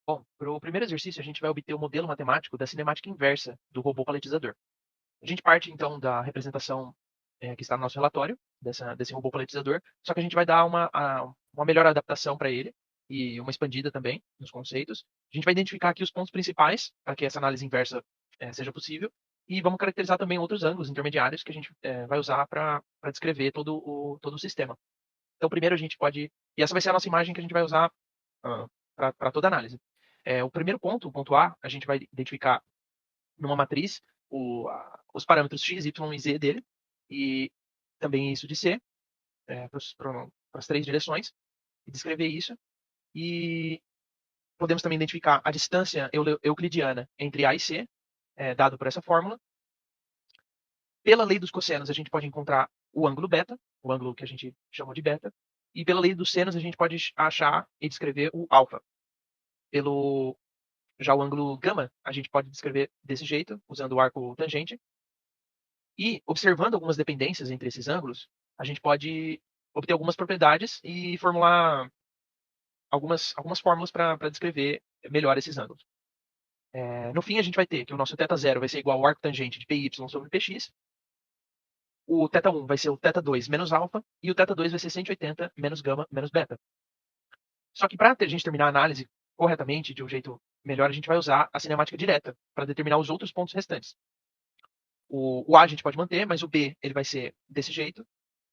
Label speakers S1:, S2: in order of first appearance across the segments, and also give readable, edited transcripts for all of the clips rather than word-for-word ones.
S1: Bom, para o primeiro exercício, a gente vai obter o modelo matemático da cinemática inversa do robô paletizador. A gente parte, então, da representação que está no nosso relatório, desse robô paletizador, só que a gente vai dar uma melhor adaptação para ele e uma expandida também nos conceitos. A gente vai identificar aqui os pontos principais para que essa análise inversa seja possível e vamos caracterizar também outros ângulos intermediários que a gente vai usar para descrever todo o sistema. Então, primeiro a gente pode... E essa vai ser a nossa imagem que a gente vai usar para toda a análise. O primeiro ponto, o ponto A, a gente vai identificar numa matriz os parâmetros x, y e z dele, e também isso de C, para as três direções, e descrever isso. E podemos também identificar a distância euclidiana entre A e C, dado por essa fórmula. Pela lei dos cossenos, a gente pode encontrar o ângulo beta, o ângulo que a gente chamou de beta, e pela lei dos senos, a gente pode achar e descrever o alfa. Já o ângulo gama, a gente pode descrever desse jeito, usando o arco tangente. E, observando algumas dependências entre esses ângulos, a gente pode obter algumas propriedades e formular algumas fórmulas para descrever melhor esses ângulos. No fim, a gente vai ter que o nosso θ0 vai ser igual ao arco tangente de πy sobre px, o θ1 vai ser o θ2 menos alfa, e o θ2 vai ser 180 menos gama menos beta. Só que para a gente terminar a análise corretamente, de um jeito melhor, a gente vai usar a cinemática direta para determinar os outros pontos restantes. O A a gente pode manter, mas o B ele vai ser desse jeito.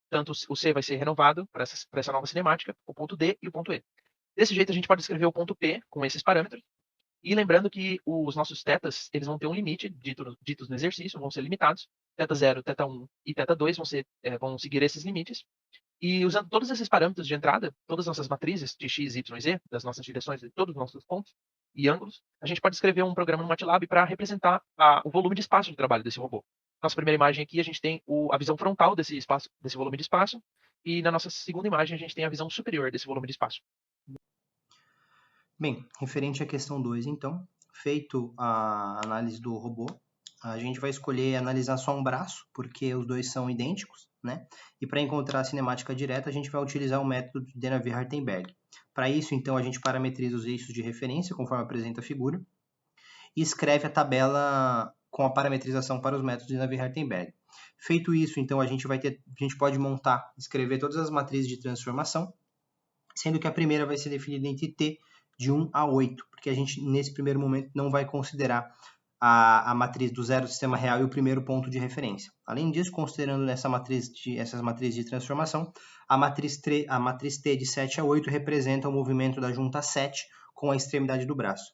S1: Tanto o C vai ser renovado para essa nova cinemática, o ponto D e o ponto E. Desse jeito a gente pode escrever o ponto P com esses parâmetros. E lembrando que os nossos tetas eles vão ter um limite, ditos no exercício, vão ser limitados. θ0, θ1 e θ2 vão seguir esses limites. E usando todos esses parâmetros de entrada, todas as nossas matrizes de x, y e z, das nossas direções de todos os nossos pontos e ângulos, a gente pode escrever um programa no MATLAB para representar o volume de espaço de trabalho desse robô. Nossa primeira imagem aqui, a gente tem a visão frontal desse volume de espaço, e na nossa segunda imagem a gente tem a visão superior desse volume de espaço.
S2: Bem, referente à questão 2, então, feito a análise do robô, a gente vai escolher analisar só um braço, porque os dois são idênticos, né? E para encontrar a cinemática direta, a gente vai utilizar o método de Navier-Hartenberg. Para isso, então, a gente parametriza os eixos de referência, conforme apresenta a figura, e escreve a tabela com a parametrização para os métodos de Navier-Hartenberg. Feito isso, então, a gente pode montar, escrever todas as matrizes de transformação, sendo que a primeira vai ser definida entre T de 1 a 8, porque a gente, nesse primeiro momento, não vai considerar a matriz do zero do sistema real e o primeiro ponto de referência. Além disso, considerando essas matrizes de transformação, a matriz T de 7 a 8 representa o movimento da junta 7 com a extremidade do braço.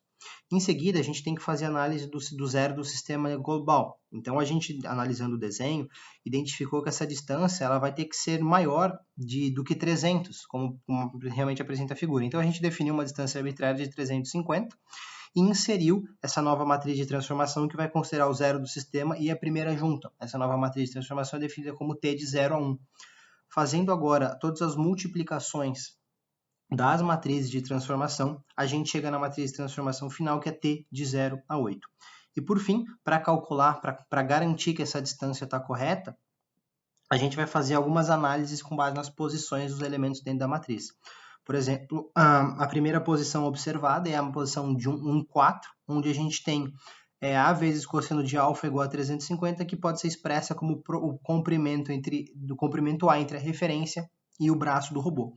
S2: Em seguida, a gente tem que fazer análise do zero do sistema global. Então, a gente, analisando o desenho, identificou que essa distância ela vai ter que ser maior do que 300, como realmente apresenta a figura. Então, a gente definiu uma distância arbitrária de 350 e inseriu essa nova matriz de transformação que vai considerar o zero do sistema e a primeira junta. Essa nova matriz de transformação é definida como T de 0 a 1. Fazendo agora todas as multiplicações das matrizes de transformação, a gente chega na matriz de transformação final, que é T de 0 a 8. E por fim, para calcular, para garantir que essa distância está correta, a gente vai fazer algumas análises com base nas posições dos elementos dentro da matriz. Por exemplo, a primeira posição observada é a posição de 1, 4, onde a gente tem A vezes cosseno de alfa igual a 350, que pode ser expressa como o comprimento A entre a referência e o braço do robô.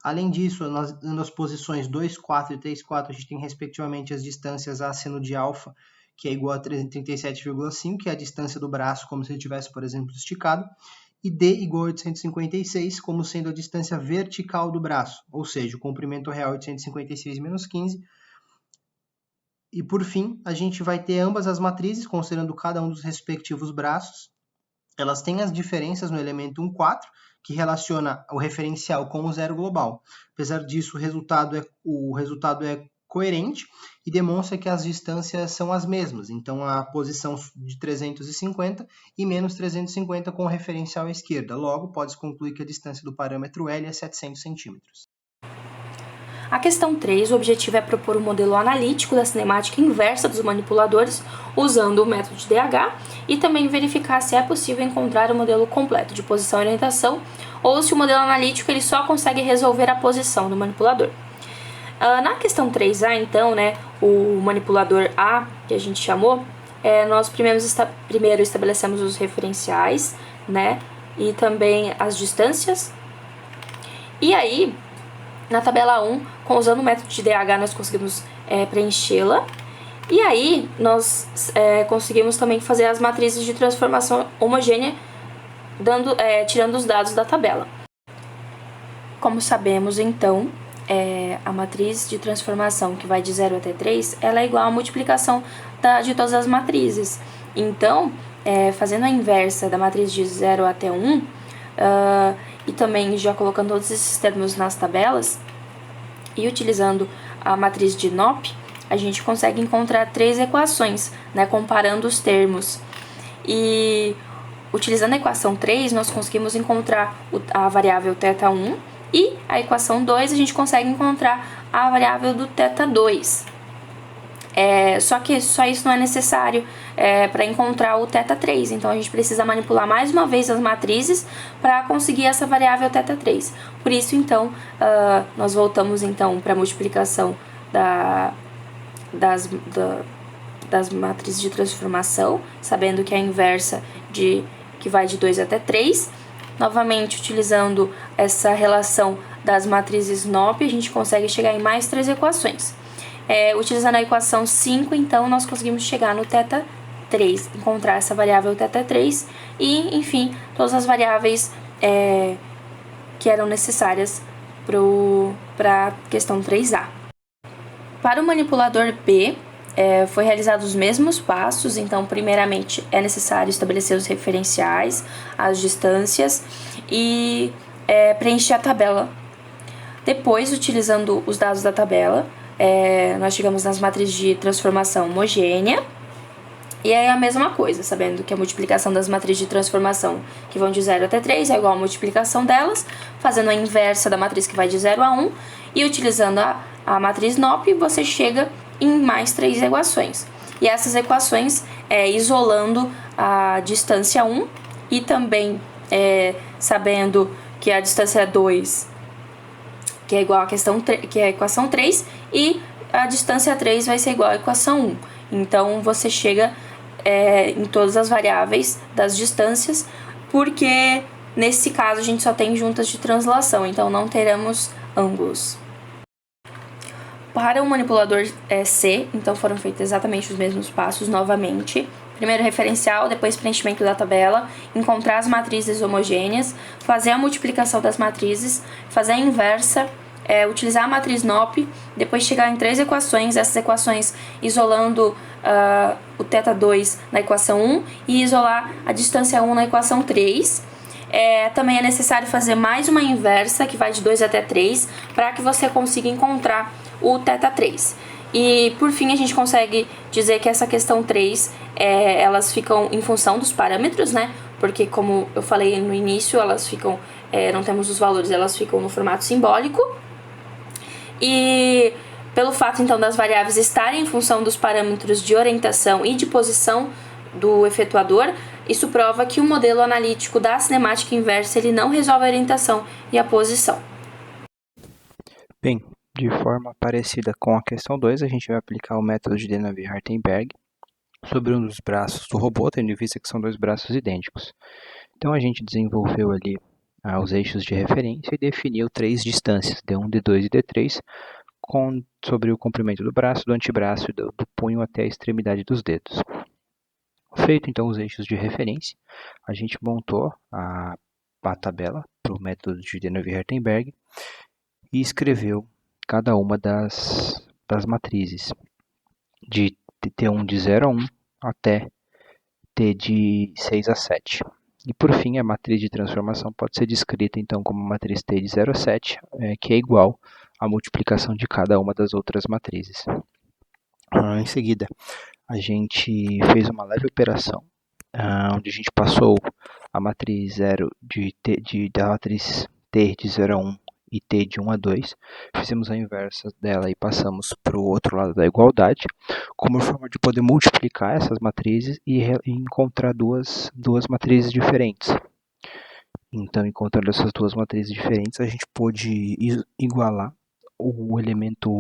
S2: Além disso, nas posições 2, 4 e 3, 4, a gente tem respectivamente as distâncias A seno de alfa, que é igual a 37,5, que é a distância do braço, como se ele tivesse, por exemplo, esticado, e D igual a 856, como sendo a distância vertical do braço, ou seja, o comprimento real é 856 menos 15. E por fim, a gente vai ter ambas as matrizes, considerando cada um dos respectivos braços. Elas têm as diferenças no elemento 1, 4, que relaciona o referencial com o zero global. Apesar disso, o resultado é coerente e demonstra que as distâncias são as mesmas. Então, a posição de 350 e menos 350 com o referencial à esquerda. Logo, pode-se concluir que a distância do parâmetro L é 700 centímetros.
S3: A questão 3, o objetivo é propor um modelo analítico da cinemática inversa dos manipuladores usando o método de DH e também verificar se é possível encontrar o modelo completo de posição e orientação ou se o modelo analítico ele só consegue resolver a posição do manipulador. Na questão 3A, então, né, o manipulador A, que a gente chamou, nós primeiro estabelecemos os referenciais, né, e também as distâncias. E aí, na tabela 1, usando o método de DH, nós conseguimos preenchê-la. E aí, nós conseguimos também fazer as matrizes de transformação homogênea, tirando os dados da tabela. Como sabemos, então, a matriz de transformação que vai de 0 até 3, ela é igual à multiplicação de todas as matrizes. Então, fazendo a inversa da matriz de 0 até 1, e também já colocando todos esses termos nas tabelas, e utilizando a matriz de NOP, a gente consegue encontrar 3 equações, né, comparando os termos. E utilizando a equação 3, nós conseguimos encontrar a variável θ1, e a equação 2 a gente consegue encontrar a variável do θ2. Só que só isso não é necessário para encontrar o θ3, então a gente precisa manipular mais uma vez as matrizes para conseguir essa variável θ3. Por isso, então, nós voltamos então para a multiplicação das matrizes de transformação, sabendo que é a inversa que vai de 2 até 3. Novamente, utilizando essa relação das matrizes NOP, a gente consegue chegar em mais 3 equações. Utilizando a equação 5, então, nós conseguimos chegar no θ3, encontrar essa variável θ3 e, enfim, todas as variáveis que eram necessárias para a questão 3A. Para o manipulador B, foi realizados os mesmos passos, então primeiramente é necessário estabelecer os referenciais, as distâncias e preencher a tabela. Depois, utilizando os dados da tabela, nós chegamos nas matrizes de transformação homogênea, e é a mesma coisa, sabendo que a multiplicação das matrizes de transformação que vão de 0 até 3 é igual à multiplicação delas, fazendo a inversa da matriz que vai de 0 a 1, e utilizando a matriz NOP, você chega em mais 3 equações. E essas equações, isolando a distância 1 e também sabendo que a distância 2, que é igual que é a equação 3, e a distância 3 vai ser igual à equação 1. Então, você chega em todas as variáveis das distâncias, porque nesse caso a gente só tem juntas de translação, então não teremos ângulos. Para o manipulador C, então foram feitos exatamente os mesmos passos novamente. Primeiro referencial, depois preenchimento da tabela, encontrar as matrizes homogêneas, fazer a multiplicação das matrizes, fazer a inversa, utilizar a matriz NOP, depois chegar em 3 equações, essas equações isolando o θ2 na equação 1 e isolar a distância 1 na equação 3. Também é necessário fazer mais uma inversa, que vai de 2 até 3, para que você consiga encontrar o θ3. E, por fim, a gente consegue dizer que essa questão 3, elas ficam em função dos parâmetros, né? Porque, como eu falei no início, elas ficam, não temos os valores, elas ficam no formato simbólico. E pelo fato, então, das variáveis estarem em função dos parâmetros de orientação e de posição do efetuador, isso prova que o modelo analítico da cinemática inversa ele não resolve a orientação e a posição.
S4: Bem, de forma parecida com a questão 2, a gente vai aplicar o método de Denavier-Hartenberg sobre um dos braços do robô, tendo em vista que são 2 braços idênticos. Então, a gente desenvolveu ali os eixos de referência e definiu 3 distâncias, D1, D2 e D3, sobre o comprimento do braço, do antebraço e do punho até a extremidade dos dedos. Feito, então, os eixos de referência, a gente montou a tabela para o método de Denavier-Hartenberg e escreveu cada uma das matrizes, de T1 de 0 a 1 até T de 6 a 7. E, por fim, a matriz de transformação pode ser descrita, então, como matriz T de 0 a 7, que é igual à multiplicação de cada uma das outras matrizes. Em seguida, a gente fez uma leve operação, onde a gente passou a matriz da matriz T de 0 a 1 e T de 1 a 2, fizemos a inversa dela e passamos para o outro lado da igualdade, como forma de poder multiplicar essas matrizes e encontrar duas matrizes diferentes. Então, encontrando essas 2 matrizes diferentes, a gente pôde igualar o elemento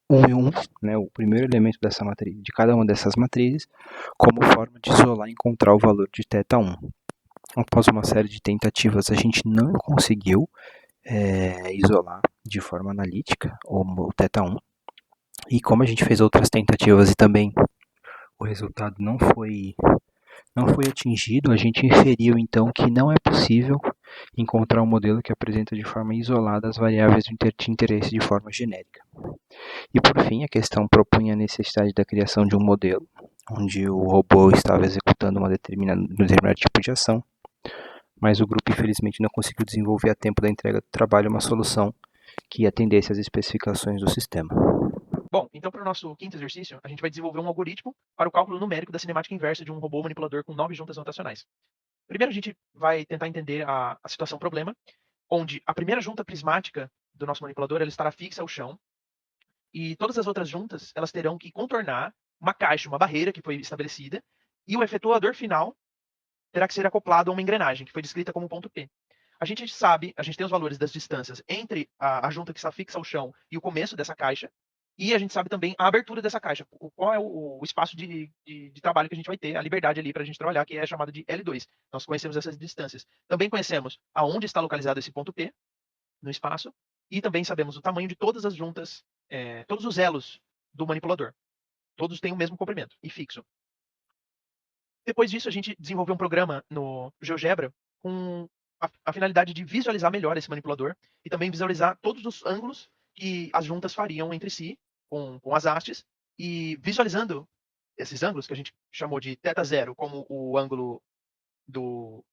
S4: 1 e 1, né, o primeiro elemento dessa matriz, de cada uma dessas matrizes, como forma de isolar e encontrar o valor de θ1. Após uma série de tentativas, a gente não conseguiu isolar de forma analítica o θ1. E como a gente fez outras tentativas e também o resultado não foi atingido, a gente inferiu então que não é possível encontrar um modelo que apresenta de forma isolada as variáveis de interesse de forma genérica. E por fim, a questão propunha a necessidade da criação de um modelo, onde o robô estava executando um determinado tipo de ação, mas o grupo infelizmente não conseguiu desenvolver a tempo da entrega do trabalho uma solução que atendesse às especificações do sistema.
S1: Bom, então para o nosso quinto exercício, a gente vai desenvolver um algoritmo para o cálculo numérico da cinemática inversa de um robô manipulador com 9 juntas rotacionais. Primeiro a gente vai tentar entender a situação problema, onde a primeira junta prismática do nosso manipulador ela estará fixa ao chão, e todas as outras juntas elas terão que contornar uma caixa, uma barreira que foi estabelecida, e o efetuador final terá que ser acoplado a uma engrenagem, que foi descrita como ponto P. A gente tem os valores das distâncias entre a junta que está fixa ao chão e o começo dessa caixa, e a gente sabe também a abertura dessa caixa, qual é o espaço de trabalho que a gente vai ter, a liberdade ali para a gente trabalhar, que é chamada de L2. Nós conhecemos essas distâncias. Também conhecemos aonde está localizado esse ponto P no espaço, e também sabemos o tamanho de todas as juntas, todos os elos do manipulador. Todos têm o mesmo comprimento e fixo. Depois disso, a gente desenvolveu um programa no GeoGebra com a finalidade de visualizar melhor esse manipulador e também visualizar todos os ângulos que as juntas fariam entre si com as hastes, e visualizando esses ângulos que a gente chamou de θ0 como o ângulo do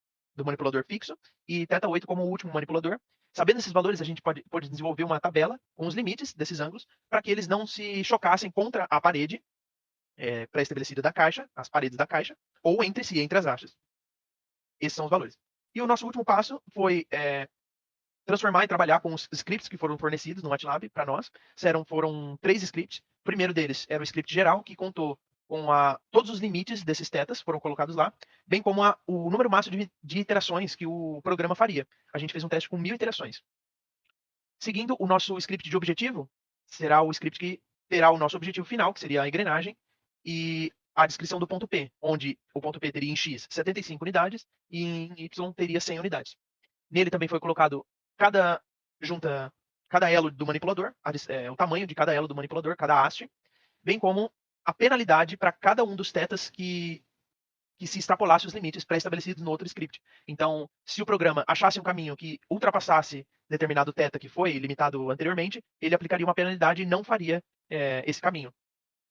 S1: manipulador fixo e θ8 como o último manipulador. Sabendo esses valores, a gente pode desenvolver uma tabela com os limites desses ângulos para que eles não se chocassem contra a parede pré-estabelecida da caixa, as paredes da caixa, ou entre si, entre as hastes. Esses são os valores. E o nosso último passo foi transformar e trabalhar com os scripts que foram fornecidos no MATLAB para nós. Foram 3 scripts. O primeiro deles era o script geral, que contou com todos os limites desses tetas, foram colocados lá, bem como o número máximo de iterações que o programa faria. A gente fez um teste com 1000 iterações. Seguindo, o nosso script de objetivo será o script que terá o nosso objetivo final, que seria a engrenagem, e a descrição do ponto P, onde o ponto P teria em X 75 unidades e em Y teria 100 unidades. Nele também foi colocado cada elo do manipulador, o tamanho de cada elo do manipulador, cada haste, bem como a penalidade para cada um dos tetas que se extrapolasse os limites pré-estabelecidos no outro script. Então, se o programa achasse um caminho que ultrapassasse determinado teta que foi limitado anteriormente, ele aplicaria uma penalidade e não faria esse caminho.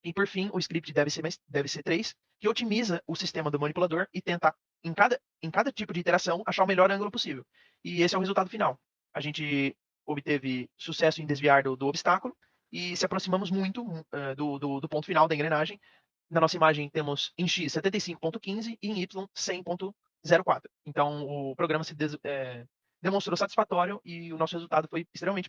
S1: E, por fim, o script deve ser 3, que otimiza o sistema do manipulador e tenta, em cada tipo de iteração, achar o melhor ângulo possível. E esse é o resultado final. A gente obteve sucesso em desviar do obstáculo e se aproximamos muito do ponto final da engrenagem. Na nossa imagem temos em X 75.15 e em Y 100.04. Então, o programa se demonstrou satisfatório e o nosso resultado foi extremamente